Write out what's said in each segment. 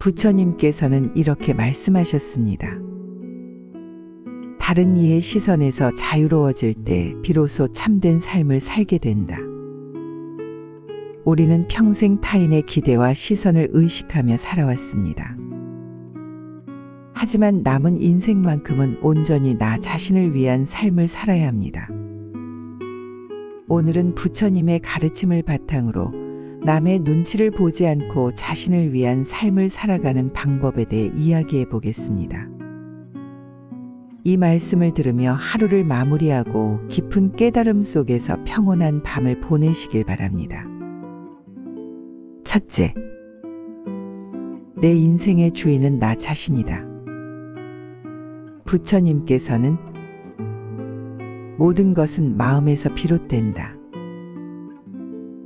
부처님께서는 이렇게 말씀하셨습니다. 다른 이의 시선에서 자유로워질 때 비로소 참된 삶을 살게 된다. 우리는 평생 타인의 기대와 시선을 의식하며 살아왔습니다. 하지만 남은 인생만큼은 온전히 나 자신을 위한 삶을 살아야 합니다. 오늘은 부처님의 가르침을 바탕으로 남의 눈치를 보지 않고 자신을 위한 삶을 살아가는 방법에 대해 이야기해 보겠습니다. 이 말씀을 들으며 하루를 마무리하고 깊은 깨달음 속에서 평온한 밤을 보내시길 바랍니다. 첫째, 내 인생의 주인은 나 자신이다. 부처님께서는 모든 것은 마음에서 비롯된다.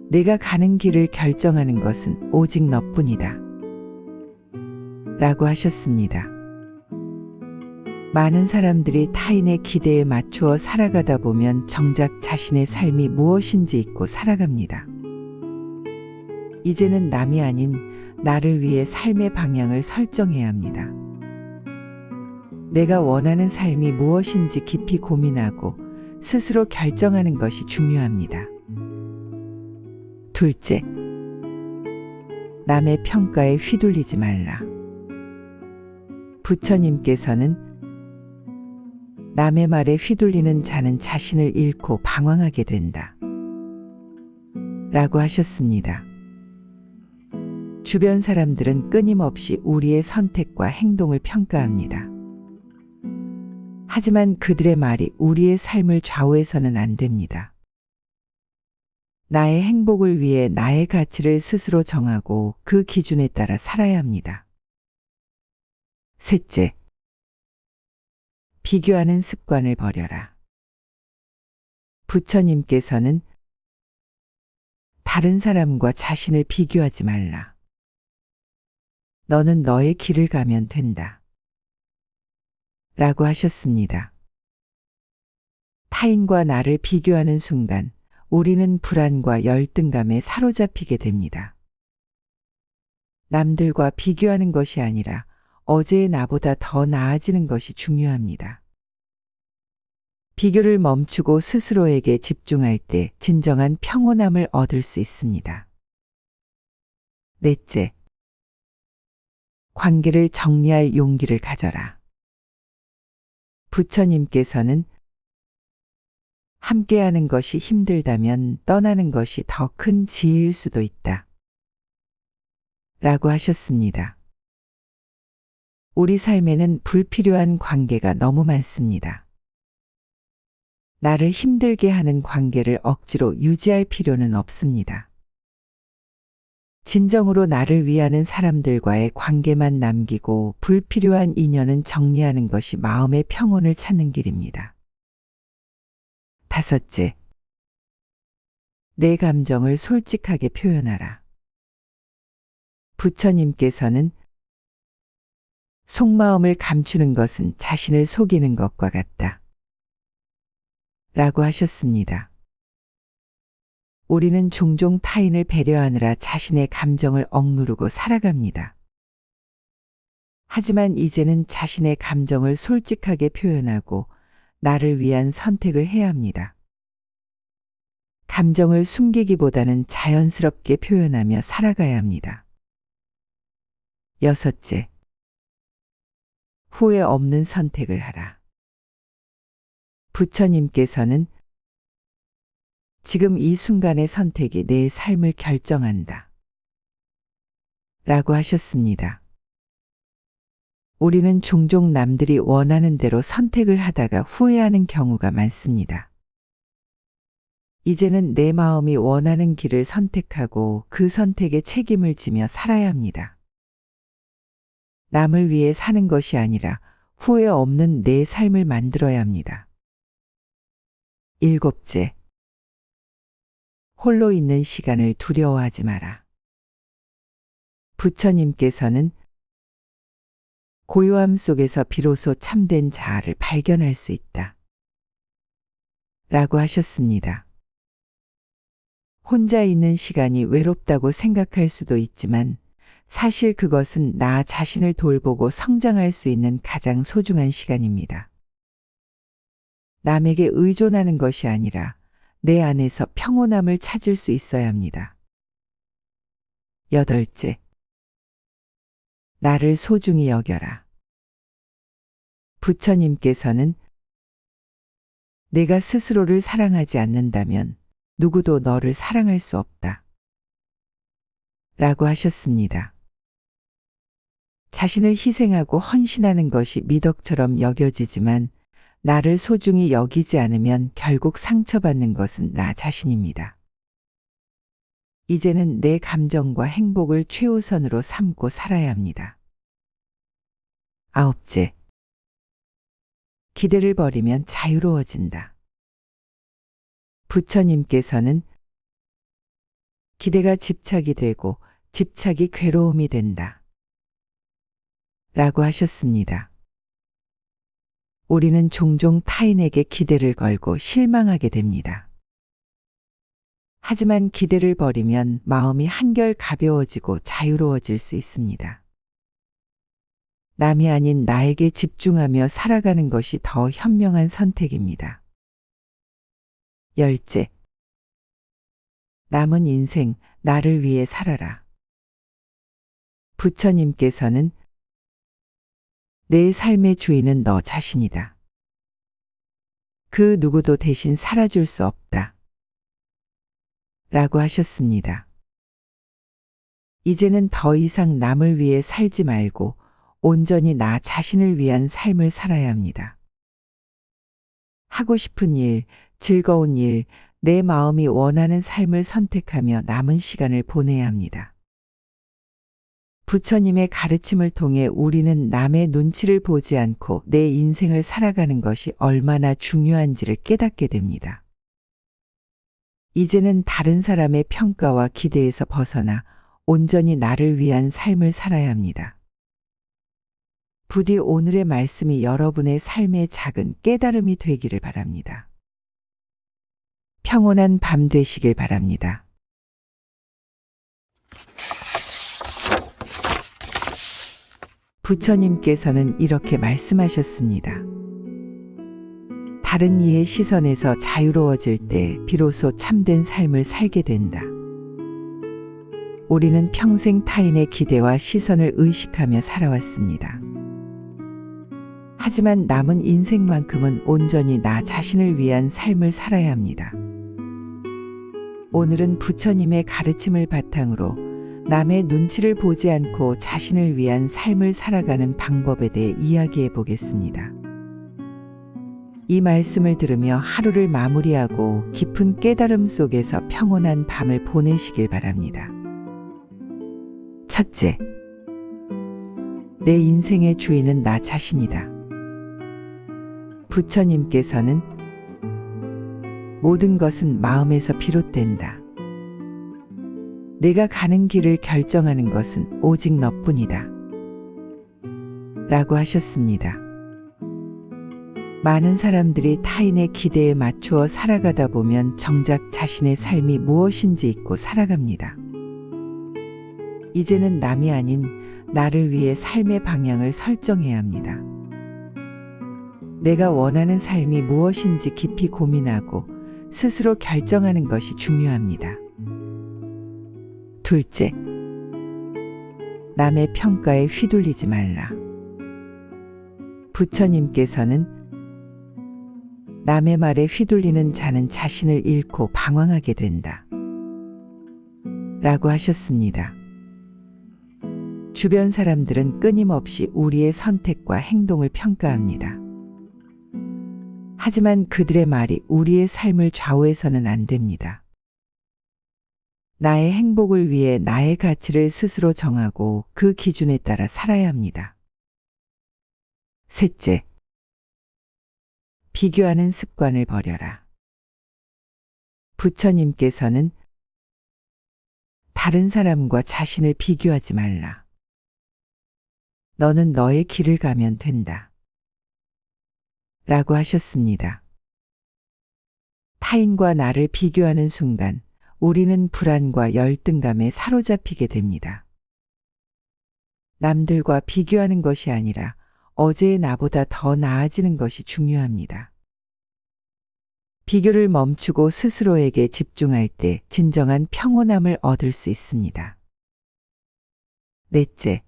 내가 가는 길을 결정하는 것은 오직 너뿐이다. 라고 하셨습니다. 많은 사람들이 타인의 기대에 맞추어 살아가다 보면 정작 자신의 삶이 무엇인지 잊고 살아갑니다. 이제는 남이 아닌 나를 위해 삶의 방향을 설정해야 합니다. 내가 원하는 삶이 무엇인지 깊이 고민하고 스스로 결정하는 것이 중요합니다. 둘째, 남의 평가에 휘둘리지 말라. 부처님께서는 남의 말에 휘둘리는 자는 자신을 잃고 방황하게 된다. 라고 하셨습니다. 주변 사람들은 끊임없이 우리의 선택과 행동을 평가합니다. 하지만 그들의 말이 우리의 삶을 좌우해서는 안 됩니다. 나의 행복을 위해 나의 가치를 스스로 정하고 그 기준에 따라 살아야 합니다. 셋째, 비교하는 습관을 버려라. 부처님께서는 다른 사람과 자신을 비교하지 말라. 너는 너의 길을 가면 된다. 라고 하셨습니다. 타인과 나를 비교하는 순간 우리는 불안과 열등감에 사로잡히게 됩니다. 남들과 비교하는 것이 아니라 어제의 나보다 더 나아지는 것이 중요합니다. 비교를 멈추고 스스로에게 집중할 때 진정한 평온함을 얻을 수 있습니다. 넷째, 관계를 정리할 용기를 가져라. 부처님께서는 함께하는 것이 힘들다면 떠나는 것이 더 큰 지혜일 수도 있다. 라고 하셨습니다. 우리 삶에는 불필요한 관계가 너무 많습니다. 나를 힘들게 하는 관계를 억지로 유지할 필요는 없습니다. 진정으로 나를 위하는 사람들과의 관계만 남기고 불필요한 인연은 정리하는 것이 마음의 평온을 찾는 길입니다. 다섯째, 내 감정을 솔직하게 표현하라. 부처님께서는 속마음을 감추는 것은 자신을 속이는 것과 같다. 라고 하셨습니다. 우리는 종종 타인을 배려하느라 자신의 감정을 억누르고 살아갑니다. 하지만 이제는 자신의 감정을 솔직하게 표현하고 나를 위한 선택을 해야 합니다. 감정을 숨기기보다는 자연스럽게 표현하며 살아가야 합니다. 여섯째, 후회 없는 선택을 하라. 부처님께서는 지금 이 순간의 선택이 내 삶을 결정한다. 라고 하셨습니다. 우리는 종종 남들이 원하는 대로 선택을 하다가 후회하는 경우가 많습니다. 이제는 내 마음이 원하는 길을 선택하고 그 선택에 책임을 지며 살아야 합니다. 남을 위해 사는 것이 아니라 후회 없는 내 삶을 만들어야 합니다. 일곱째, 홀로 있는 시간을 두려워하지 마라. 부처님께서는 고요함 속에서 비로소 참된 자아를 발견할 수 있다. 라고 하셨습니다. 혼자 있는 시간이 외롭다고 생각할 수도 있지만 사실 그것은 나 자신을 돌보고 성장할 수 있는 가장 소중한 시간입니다. 남에게 의존하는 것이 아니라 내 안에서 평온함을 찾을 수 있어야 합니다. 여덟째, 나를 소중히 여겨라. 부처님께서는 내가 스스로를 사랑하지 않는다면 누구도 너를 사랑할 수 없다. 라고 하셨습니다. 자신을 희생하고 헌신하는 것이 미덕처럼 여겨지지만 나를 소중히 여기지 않으면 결국 상처받는 것은 나 자신입니다. 이제는 내 감정과 행복을 최우선으로 삼고 살아야 합니다. 아홉째, 기대를 버리면 자유로워진다. 부처님께서는 기대가 집착이 되고 집착이 괴로움이 된다. 라고 하셨습니다. 우리는 종종 타인에게 기대를 걸고 실망하게 됩니다. 하지만 기대를 버리면 마음이 한결 가벼워지고 자유로워질 수 있습니다. 남이 아닌 나에게 집중하며 살아가는 것이 더 현명한 선택입니다. 열째, 남은 인생 나를 위해 살아라. 부처님께서는 내 삶의 주인은 너 자신이다. 그 누구도 대신 살아줄 수 없다. 라고 하셨습니다. 이제는 더 이상 남을 위해 살지 말고 온전히 나 자신을 위한 삶을 살아야 합니다. 하고 싶은 일, 즐거운 일, 내 마음이 원하는 삶을 선택하며 남은 시간을 보내야 합니다. 부처님의 가르침을 통해 우리는 남의 눈치를 보지 않고 내 인생을 살아가는 것이 얼마나 중요한지를 깨닫게 됩니다. 이제는 다른 사람의 평가와 기대에서 벗어나 온전히 나를 위한 삶을 살아야 합니다. 부디 오늘의 말씀이 여러분의 삶의 작은 깨달음이 되기를 바랍니다. 평온한 밤 되시길 바랍니다. 부처님께서는 이렇게 말씀하셨습니다. 다른 이의 시선에서 자유로워질 때 비로소 참된 삶을 살게 된다. 우리는 평생 타인의 기대와 시선을 의식하며 살아왔습니다. 하지만 남은 인생만큼은 온전히 나 자신을 위한 삶을 살아야 합니다. 오늘은 부처님의 가르침을 바탕으로 남의 눈치를 보지 않고 자신을 위한 삶을 살아가는 방법에 대해 이야기해 보겠습니다. 이 말씀을 들으며 하루를 마무리하고 깊은 깨달음 속에서 평온한 밤을 보내시길 바랍니다. 첫째, 내 인생의 주인은 나 자신이다. 부처님께서는 모든 것은 마음에서 비롯된다. 내가 가는 길을 결정하는 것은 오직 너뿐이다. 라고 하셨습니다. 많은 사람들이 타인의 기대에 맞추어 살아가다 보면 정작 자신의 삶이 무엇인지 잊고 살아갑니다. 이제는 남이 아닌 나를 위해 삶의 방향을 설정해야 합니다. 내가 원하는 삶이 무엇인지 깊이 고민하고 스스로 결정하는 것이 중요합니다. 둘째, 남의 평가에 휘둘리지 말라. 부처님께서는 남의 말에 휘둘리는 자는 자신을 잃고 방황하게 된다. 라고 하셨습니다. 주변 사람들은 끊임없이 우리의 선택과 행동을 평가합니다. 하지만 그들의 말이 우리의 삶을 좌우해서는 안 됩니다. 나의 행복을 위해 나의 가치를 스스로 정하고 그 기준에 따라 살아야 합니다. 셋째, 비교하는 습관을 버려라. 부처님께서는 다른 사람과 자신을 비교하지 말라. 너는 너의 길을 가면 된다. 라고 하셨습니다. 타인과 나를 비교하는 순간 우리는 불안과 열등감에 사로잡히게 됩니다. 남들과 비교하는 것이 아니라 어제의 나보다 더 나아지는 것이 중요합니다. 비교를 멈추고 스스로에게 집중할 때 진정한 평온함을 얻을 수 있습니다. 넷째,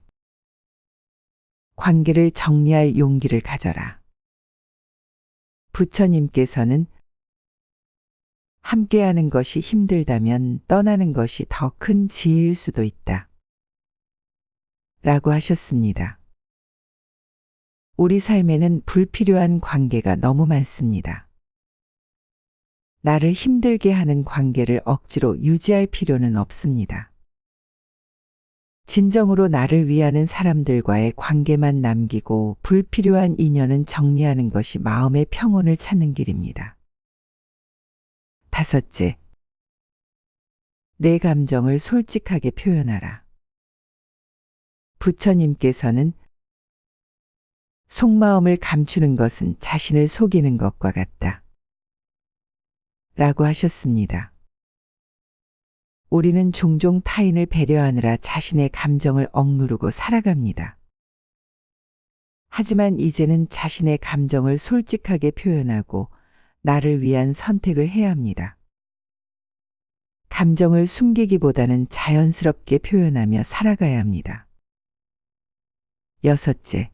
관계를 정리할 용기를 가져라. 부처님께서는 함께하는 것이 힘들다면 떠나는 것이 더 큰 지혜일 수도 있다. 라고 하셨습니다. 우리 삶에는 불필요한 관계가 너무 많습니다. 나를 힘들게 하는 관계를 억지로 유지할 필요는 없습니다. 진정으로 나를 위하는 사람들과의 관계만 남기고 불필요한 인연은 정리하는 것이 마음의 평온을 찾는 길입니다. 다섯째, 내 감정을 솔직하게 표현하라. 부처님께서는 속마음을 감추는 것은 자신을 속이는 것과 같다. 라고 하셨습니다. 우리는 종종 타인을 배려하느라 자신의 감정을 억누르고 살아갑니다. 하지만 이제는 자신의 감정을 솔직하게 표현하고 나를 위한 선택을 해야 합니다. 감정을 숨기기보다는 자연스럽게 표현하며 살아가야 합니다. 여섯째,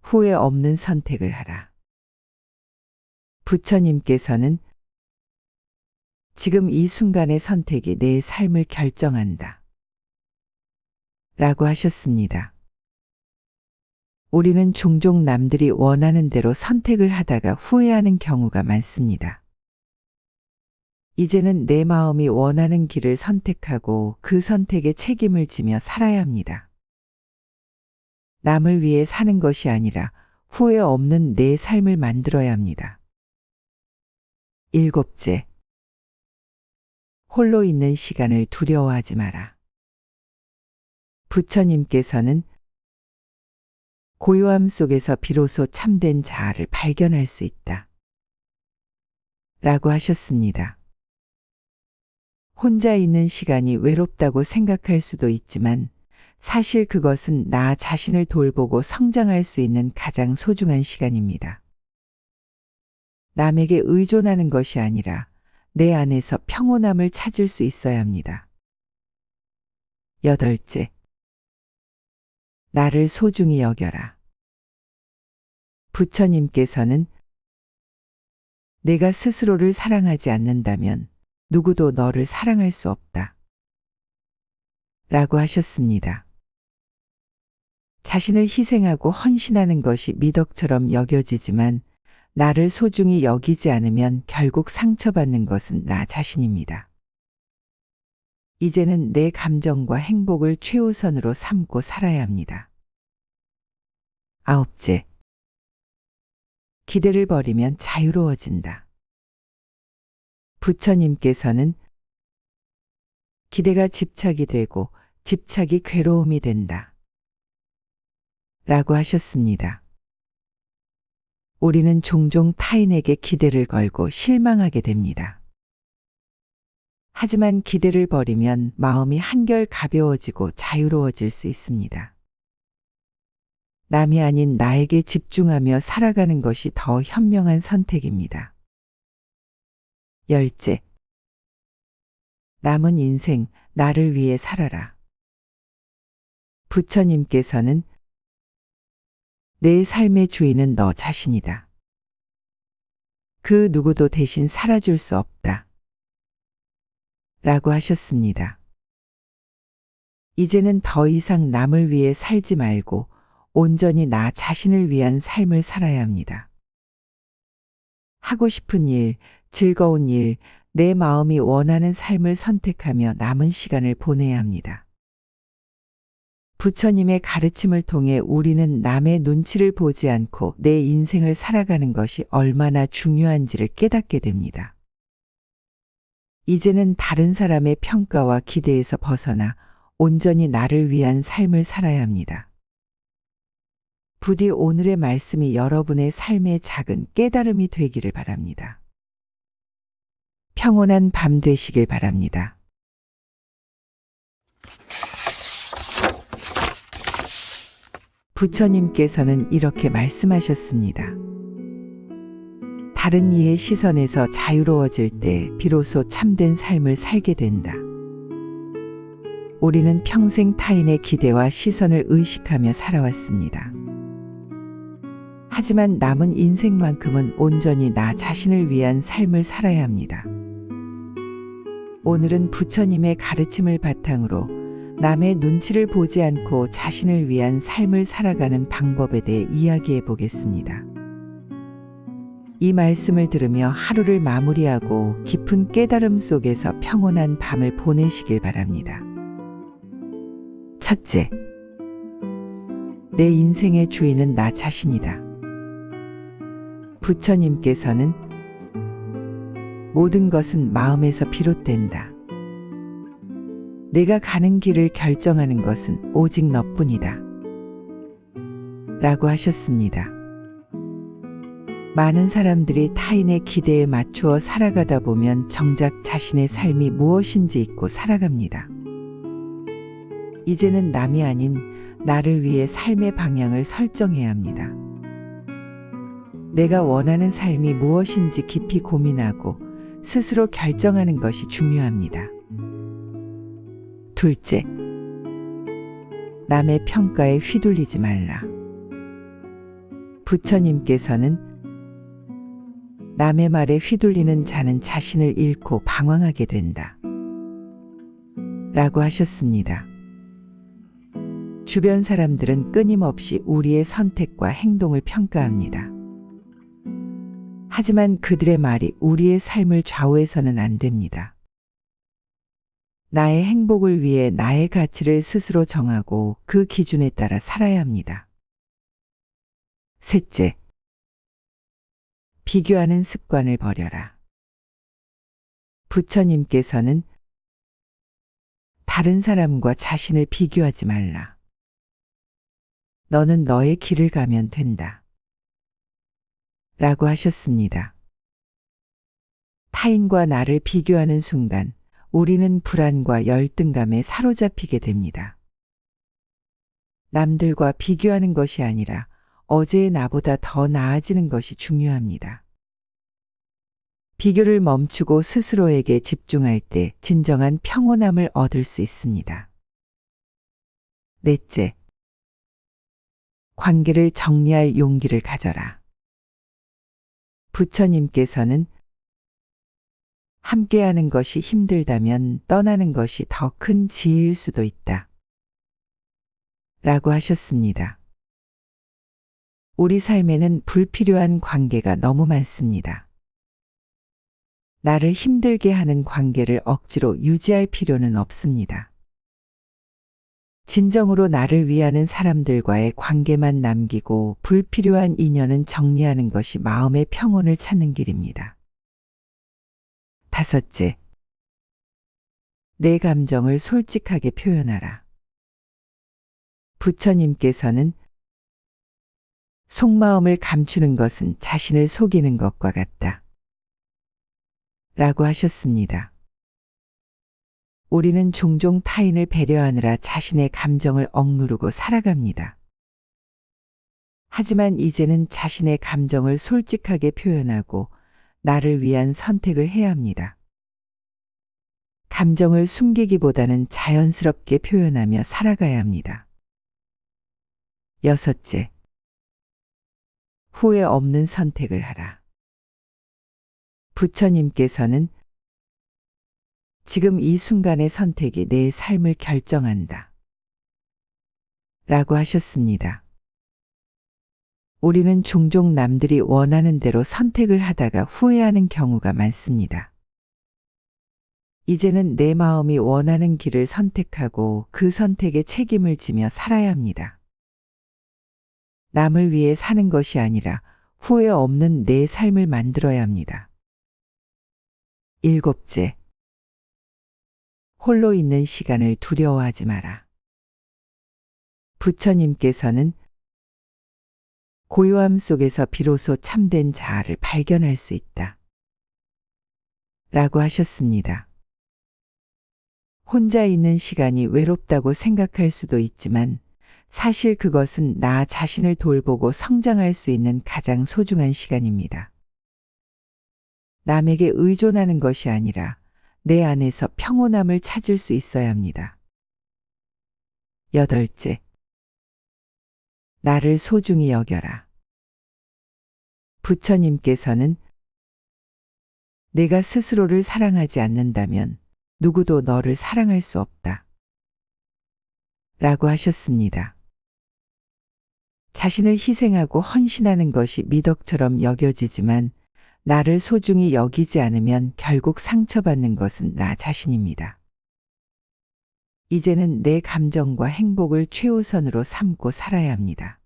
후회 없는 선택을 하라. 부처님께서는 지금 이 순간의 선택이 내 삶을 결정한다. 라고 하셨습니다. 우리는 종종 남들이 원하는 대로 선택을 하다가 후회하는 경우가 많습니다. 이제는 내 마음이 원하는 길을 선택하고 그 선택에 책임을 지며 살아야 합니다. 남을 위해 사는 것이 아니라 후회 없는 내 삶을 만들어야 합니다. 일곱째, 홀로 있는 시간을 두려워하지 마라. 부처님께서는 고요함 속에서 비로소 참된 자아를 발견할 수 있다. 라고 하셨습니다. 혼자 있는 시간이 외롭다고 생각할 수도 있지만 사실 그것은 나 자신을 돌보고 성장할 수 있는 가장 소중한 시간입니다. 남에게 의존하는 것이 아니라 내 안에서 평온함을 찾을 수 있어야 합니다. 여덟째, 나를 소중히 여겨라. 부처님께서는 내가 스스로를 사랑하지 않는다면 누구도 너를 사랑할 수 없다. 라고 하셨습니다. 자신을 희생하고 헌신하는 것이 미덕처럼 여겨지지만 나를 소중히 여기지 않으면 결국 상처받는 것은 나 자신입니다. 이제는 내 감정과 행복을 최우선으로 삼고 살아야 합니다. 아홉째, 기대를 버리면 자유로워진다. 부처님께서는 기대가 집착이 되고 집착이 괴로움이 된다. 라고 하셨습니다. 우리는 종종 타인에게 기대를 걸고 실망하게 됩니다. 하지만 기대를 버리면 마음이 한결 가벼워지고 자유로워질 수 있습니다. 남이 아닌 나에게 집중하며 살아가는 것이 더 현명한 선택입니다. 열째, 남은 인생 나를 위해 살아라. 부처님께서는 내 삶의 주인은 너 자신이다. 그 누구도 대신 살아줄 수 없다. 라고 하셨습니다. 이제는 더 이상 남을 위해 살지 말고 온전히 나 자신을 위한 삶을 살아야 합니다. 하고 싶은 일, 즐거운 일, 내 마음이 원하는 삶을 선택하며 남은 시간을 보내야 합니다. 부처님의 가르침을 통해 우리는 남의 눈치를 보지 않고 내 인생을 살아가는 것이 얼마나 중요한지를 깨닫게 됩니다. 이제는 다른 사람의 평가와 기대에서 벗어나 온전히 나를 위한 삶을 살아야 합니다. 부디 오늘의 말씀이 여러분의 삶의 작은 깨달음이 되기를 바랍니다. 평온한 밤 되시길 바랍니다. 부처님께서는 이렇게 말씀하셨습니다. 다른 이의 시선에서 자유로워질 때 비로소 참된 삶을 살게 된다. 우리는 평생 타인의 기대와 시선을 의식하며 살아왔습니다. 하지만 남은 인생만큼은 온전히 나 자신을 위한 삶을 살아야 합니다. 오늘은 부처님의 가르침을 바탕으로 남의 눈치를 보지 않고 자신을 위한 삶을 살아가는 방법에 대해 이야기해 보겠습니다. 이 말씀을 들으며 하루를 마무리하고 깊은 깨달음 속에서 평온한 밤을 보내시길 바랍니다. 첫째, 내 인생의 주인은 나 자신이다. 부처님께서는 모든 것은 마음에서 비롯된다. 내가 가는 길을 결정하는 것은 오직 너뿐이다. 라고 하셨습니다. 많은 사람들이 타인의 기대에 맞추어 살아가다 보면 정작 자신의 삶이 무엇인지 잊고 살아갑니다. 이제는 남이 아닌 나를 위해 삶의 방향을 설정해야 합니다. 내가 원하는 삶이 무엇인지 깊이 고민하고 스스로 결정하는 것이 중요합니다. 둘째, 남의 평가에 휘둘리지 말라. 부처님께서는 남의 말에 휘둘리는 자는 자신을 잃고 방황하게 된다. 라고 하셨습니다. 주변 사람들은 끊임없이 우리의 선택과 행동을 평가합니다. 하지만 그들의 말이 우리의 삶을 좌우해서는 안 됩니다. 나의 행복을 위해 나의 가치를 스스로 정하고 그 기준에 따라 살아야 합니다. 셋째, 비교하는 습관을 버려라. 부처님께서는 다른 사람과 자신을 비교하지 말라. 너는 너의 길을 가면 된다. 라고 하셨습니다. 타인과 나를 비교하는 순간 우리는 불안과 열등감에 사로잡히게 됩니다. 남들과 비교하는 것이 아니라 어제의 나보다 더 나아지는 것이 중요합니다. 비교를 멈추고 스스로에게 집중할 때 진정한 평온함을 얻을 수 있습니다. 넷째, 관계를 정리할 용기를 가져라. 부처님께서는 함께하는 것이 힘들다면 떠나는 것이 더 큰 지혜일 수도 있다. 라고 하셨습니다. 우리 삶에는 불필요한 관계가 너무 많습니다. 나를 힘들게 하는 관계를 억지로 유지할 필요는 없습니다. 진정으로 나를 위하는 사람들과의 관계만 남기고 불필요한 인연은 정리하는 것이 마음의 평온을 찾는 길입니다. 다섯째, 내 감정을 솔직하게 표현하라. 부처님께서는 속마음을 감추는 것은 자신을 속이는 것과 같다. 라고 하셨습니다. 우리는 종종 타인을 배려하느라 자신의 감정을 억누르고 살아갑니다. 하지만 이제는 자신의 감정을 솔직하게 표현하고 나를 위한 선택을 해야 합니다. 감정을 숨기기보다는 자연스럽게 표현하며 살아가야 합니다. 여섯째, 후회 없는 선택을 하라. 부처님께서는 지금 이 순간의 선택이 내 삶을 결정한다. 라고 하셨습니다. 우리는 종종 남들이 원하는 대로 선택을 하다가 후회하는 경우가 많습니다. 이제는 내 마음이 원하는 길을 선택하고 그 선택에 책임을 지며 살아야 합니다. 남을 위해 사는 것이 아니라 후회 없는 내 삶을 만들어야 합니다. 일곱째, 홀로 있는 시간을 두려워하지 마라. 부처님께서는 고요함 속에서 비로소 참된 자아를 발견할 수 있다. 라고 하셨습니다. 혼자 있는 시간이 외롭다고 생각할 수도 있지만 사실 그것은 나 자신을 돌보고 성장할 수 있는 가장 소중한 시간입니다. 남에게 의존하는 것이 아니라 내 안에서 평온함을 찾을 수 있어야 합니다. 여덟째, 나를 소중히 여겨라. 부처님께서는 내가 스스로를 사랑하지 않는다면 누구도 너를 사랑할 수 없다. 라고 하셨습니다. 자신을 희생하고 헌신하는 것이 미덕처럼 여겨지지만 나를 소중히 여기지 않으면 결국 상처받는 것은 나 자신입니다. 이제는 내 감정과 행복을 최우선으로 삼고 살아야 합니다.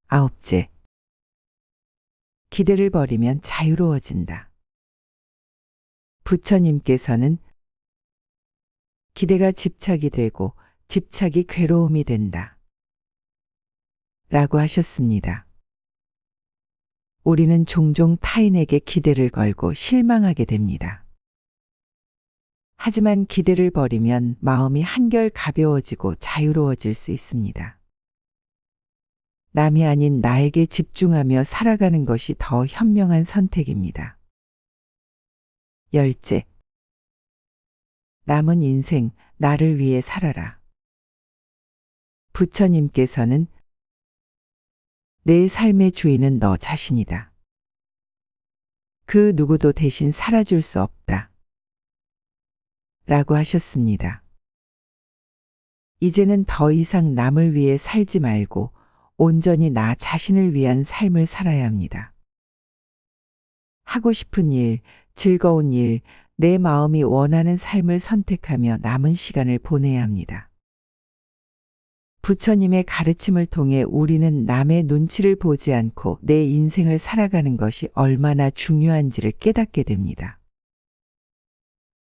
아홉째, 기대를 버리면 자유로워진다. 부처님께서는 기대가 집착이 되고 집착이 괴로움이 된다. 라고 하셨습니다. 우리는 종종 타인에게 기대를 걸고 실망하게 됩니다. 하지만 기대를 버리면 마음이 한결 가벼워지고 자유로워질 수 있습니다. 남이 아닌 나에게 집중하며 살아가는 것이 더 현명한 선택입니다. 열째, 남은 인생 나를 위해 살아라. 부처님께서는 내 삶의 주인은 너 자신이다. 그 누구도 대신 살아줄 수 없다. 라고 하셨습니다. 이제는 더 이상 남을 위해 살지 말고 온전히 나 자신을 위한 삶을 살아야 합니다. 하고 싶은 일, 즐거운 일, 내 마음이 원하는 삶을 선택하며 남은 시간을 보내야 합니다. 부처님의 가르침을 통해 우리는 남의 눈치를 보지 않고 내 인생을 살아가는 것이 얼마나 중요한지를 깨닫게 됩니다.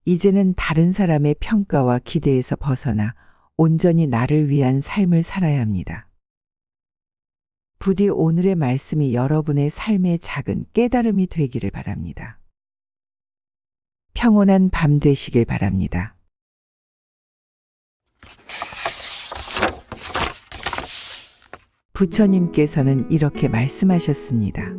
이제는 다른 사람의 평가와 기대에서 벗어나 온전히 나를 위한 삶을 살아야 합니다. 부디 오늘의 말씀이 여러분의 삶의 작은 깨달음이 되기를 바랍니다. 평온한 밤 되시길 바랍니다. 부처님께서는 이렇게 말씀하셨습니다.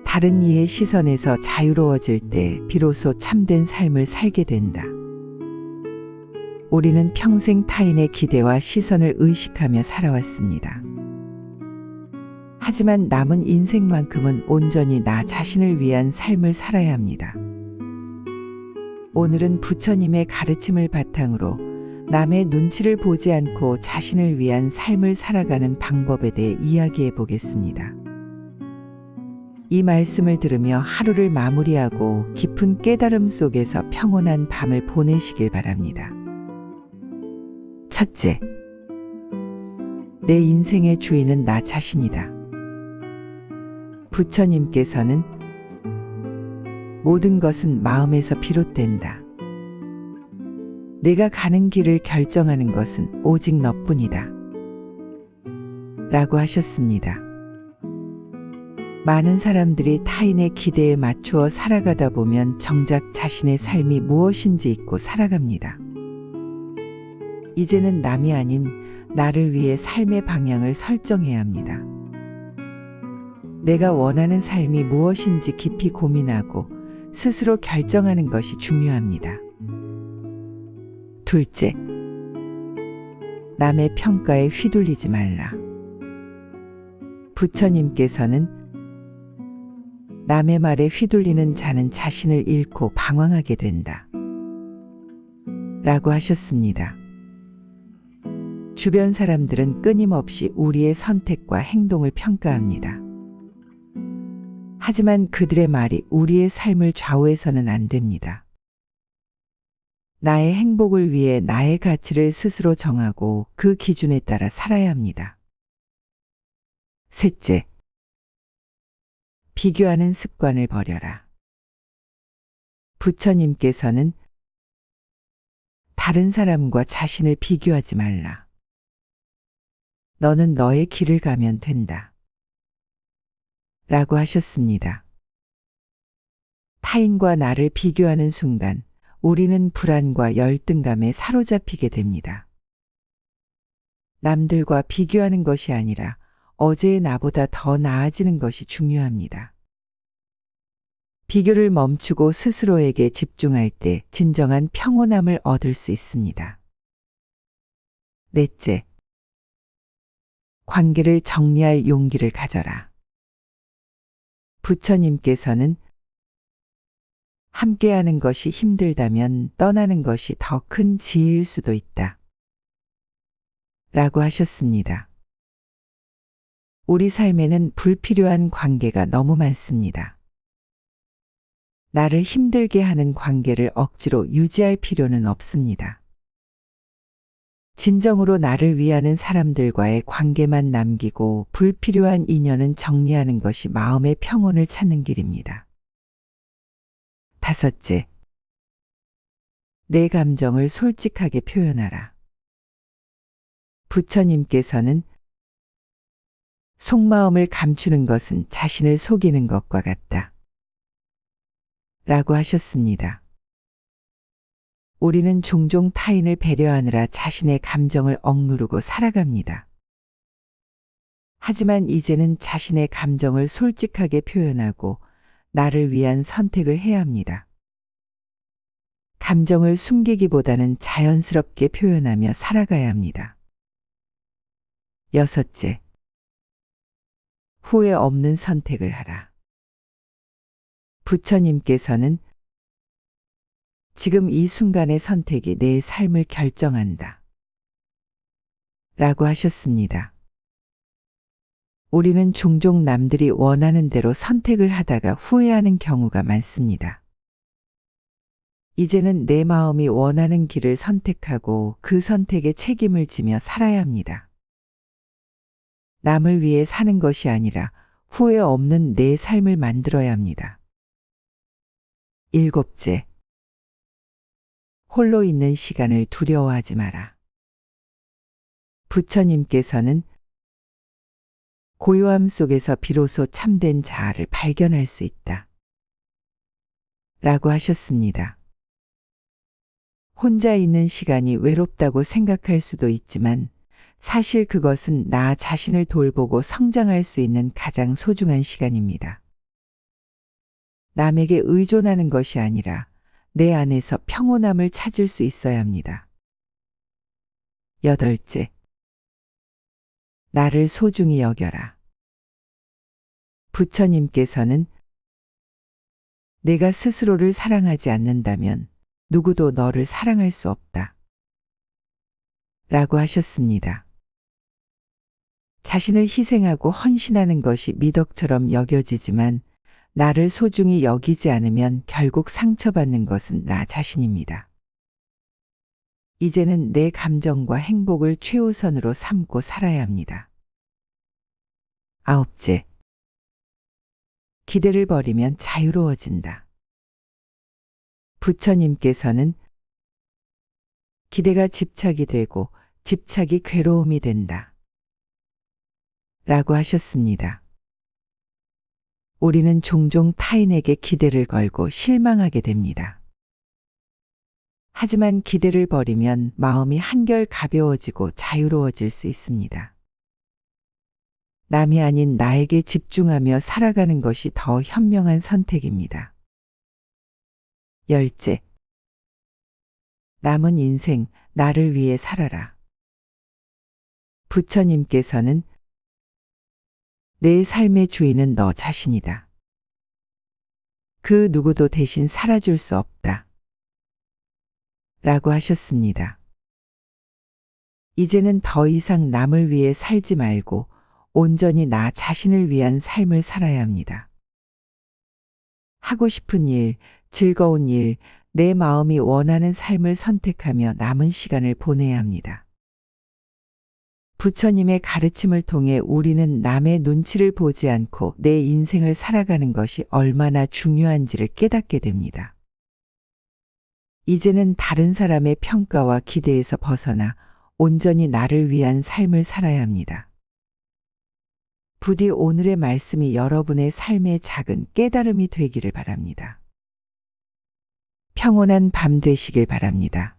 다른 이의 시선에서 자유로워질 때 비로소 참된 삶을 살게 된다. 우리는 평생 타인의 기대와 시선을 의식하며 살아왔습니다. 하지만 남은 인생만큼은 온전히 나 자신을 위한 삶을 살아야 합니다. 오늘은 부처님의 가르침을 바탕으로 남의 눈치를 보지 않고 자신을 위한 삶을 살아가는 방법에 대해 이야기해 보겠습니다. 이 말씀을 들으며 하루를 마무리하고 깊은 깨달음 속에서 평온한 밤을 보내시길 바랍니다. 첫째, 내 인생의 주인은 나 자신이다. 부처님께서는 모든 것은 마음에서 비롯된다. 내가 가는 길을 결정하는 것은 오직 너뿐이다. 라고 하셨습니다. 많은 사람들이 타인의 기대에 맞추어 살아가다 보면 정작 자신의 삶이 무엇인지 잊고 살아갑니다. 이제는 남이 아닌 나를 위해 삶의 방향을 설정해야 합니다. 내가 원하는 삶이 무엇인지 깊이 고민하고 스스로 결정하는 것이 중요합니다. 둘째, 남의 평가에 휘둘리지 말라. 부처님께서는 남의 말에 휘둘리는 자는 자신을 잃고 방황하게 된다. 라고 하셨습니다. 주변 사람들은 끊임없이 우리의 선택과 행동을 평가합니다. 하지만 그들의 말이 우리의 삶을 좌우해서는 안 됩니다. 나의 행복을 위해 나의 가치를 스스로 정하고 그 기준에 따라 살아야 합니다. 셋째, 비교하는 습관을 버려라. 부처님께서는 다른 사람과 자신을 비교하지 말라. 너는 너의 길을 가면 된다. 라고 하셨습니다. 타인과 나를 비교하는 순간 우리는 불안과 열등감에 사로잡히게 됩니다. 남들과 비교하는 것이 아니라 어제의 나보다 더 나아지는 것이 중요합니다. 비교를 멈추고 스스로에게 집중할 때 진정한 평온함을 얻을 수 있습니다. 넷째, 관계를 정리할 용기를 가져라. 부처님께서는 함께하는 것이 힘들다면 떠나는 것이 더 큰 지혜일 수도 있다. 라고 하셨습니다. 우리 삶에는 불필요한 관계가 너무 많습니다. 나를 힘들게 하는 관계를 억지로 유지할 필요는 없습니다. 진정으로 나를 위하는 사람들과의 관계만 남기고 불필요한 인연은 정리하는 것이 마음의 평온을 찾는 길입니다. 다섯째, 내 감정을 솔직하게 표현하라. 부처님께서는 속마음을 감추는 것은 자신을 속이는 것과 같다. 라고 하셨습니다. 우리는 종종 타인을 배려하느라 자신의 감정을 억누르고 살아갑니다. 하지만 이제는 자신의 감정을 솔직하게 표현하고 나를 위한 선택을 해야 합니다. 감정을 숨기기보다는 자연스럽게 표현하며 살아가야 합니다. 여섯째, 후회 없는 선택을 하라. 부처님께서는 지금 이 순간의 선택이 내 삶을 결정한다. 라고 하셨습니다. 우리는 종종 남들이 원하는 대로 선택을 하다가 후회하는 경우가 많습니다. 이제는 내 마음이 원하는 길을 선택하고 그 선택에 책임을 지며 살아야 합니다. 남을 위해 사는 것이 아니라 후회 없는 내 삶을 만들어야 합니다. 일곱째, 홀로 있는 시간을 두려워하지 마라. 부처님께서는 고요함 속에서 비로소 참된 자아를 발견할 수 있다. 라고 하셨습니다. 혼자 있는 시간이 외롭다고 생각할 수도 있지만 사실 그것은 나 자신을 돌보고 성장할 수 있는 가장 소중한 시간입니다. 남에게 의존하는 것이 아니라 내 안에서 평온함을 찾을 수 있어야 합니다. 여덟째, 나를 소중히 여겨라. 부처님께서는 내가 스스로를 사랑하지 않는다면 누구도 너를 사랑할 수 없다. 라고 하셨습니다. 자신을 희생하고 헌신하는 것이 미덕처럼 여겨지지만 나를 소중히 여기지 않으면 결국 상처받는 것은 나 자신입니다. 이제는 내 감정과 행복을 최우선으로 삼고 살아야 합니다. 아홉째, 기대를 버리면 자유로워진다. 부처님께서는 기대가 집착이 되고 집착이 괴로움이 된다. 라고 하셨습니다. 우리는 종종 타인에게 기대를 걸고 실망하게 됩니다. 하지만 기대를 버리면 마음이 한결 가벼워지고 자유로워질 수 있습니다. 남이 아닌 나에게 집중하며 살아가는 것이 더 현명한 선택입니다. 열째, 남은 인생 나를 위해 살아라. 부처님께서는 내 삶의 주인은 너 자신이다. 그 누구도 대신 살아줄 수 없다. 라고 하셨습니다. 이제는 더 이상 남을 위해 살지 말고 온전히 나 자신을 위한 삶을 살아야 합니다. 하고 싶은 일, 즐거운 일, 내 마음이 원하는 삶을 선택하며 남은 시간을 보내야 합니다. 부처님의 가르침을 통해 우리는 남의 눈치를 보지 않고 내 인생을 살아가는 것이 얼마나 중요한지를 깨닫게 됩니다. 이제는 다른 사람의 평가와 기대에서 벗어나 온전히 나를 위한 삶을 살아야 합니다. 부디 오늘의 말씀이 여러분의 삶의 작은 깨달음이 되기를 바랍니다. 평온한 밤 되시길 바랍니다.